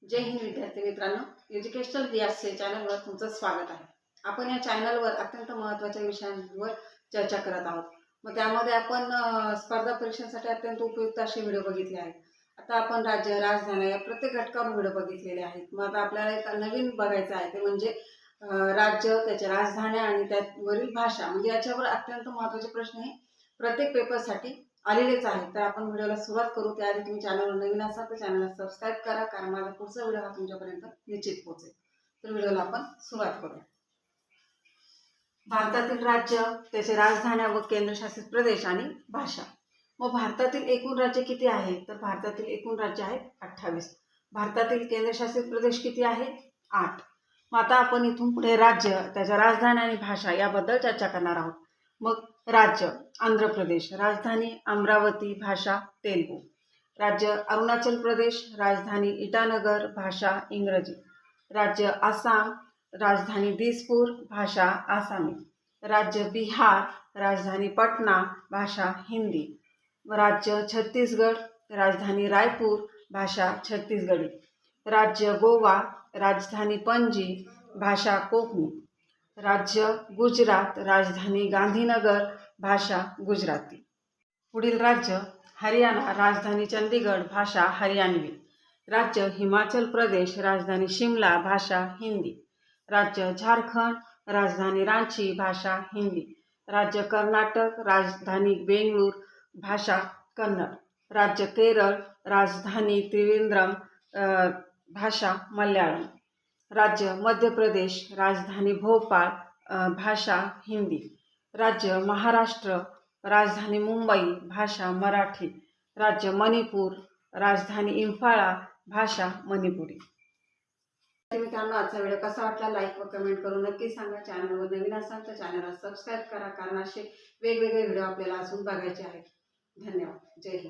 जय हिंद विद्यार्थी मित्रांनो, एज्युकेशनल रियाज चॅनलवर तुमचं स्वागत आहे। आपण या चॅनलवर अत्यंत महत्त्वाच्या विषयांवर चर्चा करत आहोत। मग त्यामध्ये आपण स्पर्धा परीक्षांसाठी अत्यंत उपयुक्त असे व्हिडिओ बघितले आहेत। आता आपण राज्य, राजधानी या प्रत्येक घटकावर व्हिडिओ बघितलेले आहेत। मग आता आपल्याला एक नवीन बघायचं आहे ते म्हणजे राज्य, त्याच्या राजधान्या आणि त्यावरील भाषा, म्हणजे याच्यावर अत्यंत महत्त्वाचे प्रश्न हे प्रत्येक पेपरसाठी आलेलेच आहे। तर आपण व्हिडिओला सुरुवात करू। त्याआधी तुम्ही चॅनलवर नवीन असाल तर चॅनलला सबस्क्राइब करा, कारण माझा पुढचा व्हिडिओ हा तुमच्यापर्यंत निश्चित पोहोचेल। तर व्हिडिओला आपण सुरुवात करू। भारतातील राज्य, त्याचे राजधान्या व केंद्रशासित प्रदेश आणि भाषा। मग भारतातील एकूण राज्य किती आहे? तर भारतातील एकूण राज्य आहेत 28। भारतातील केंद्रशासित प्रदेश किती आहे? 8। मग आता आपण इथून पुढे राज्य, त्याच्या राजधानी आणि भाषा याबद्दल चर्चा करणार आहोत। मग राज्य आंध्र प्रदेश, राजधानी अमरावती, भाषा तेलुगू। राज्य अरुणाचल प्रदेश, राजधानी इटानगर, भाषा इंग्रजी। राज्य आसाम, राजधानी दिसपूर, भाषा आसामी। राज्य बिहार, राजधानी पटना, भाषा हिंदी। राज्य छत्तीसगड, राजधानी रायपूर, भाषा छत्तीसगडी। राज्य गोवा, राजधानी पणजी, भाषा कोकणी। राज्य गुजरात, राजधानी गांधीनगर, भाषा गुजराती। पुढील राज्य हरियाणा, राजधानी चंदीगड, भाषा हरियाणवी। राज्य हिमाचल प्रदेश, राजधानी शिमला, भाषा हिंदी। राज्य झारखंड, राजधानी रांची, भाषा हिंदी। राज्य कर्नाटक, राजधानी बेंगळूर, भाषा कन्नड। राज्य केरळ, राजधानी त्रिवेंद्रम, भाषा मल्याळम। राज्य मध्य प्रदेश, राजधानी भोपाळ, भाषा हिंदी। राज्य महाराष्ट्र, राजधानी मुंबई, भाषा मराठी। राज्य मणिपूर, राजधानी इम्फाळा, भाषा मणिपुरी। मित्रांनो, आजचा व्हिडिओ कसा वाटला लाईक व कमेंट करून नक्की सांगा। चॅनलवर नवीन असाल तर चॅनलला सबस्क्राइब करा, कारण असे वेगवेगळे व्हिडिओ आपल्याला अजून बघायचे आहेत। धन्यवाद। जय हिंद।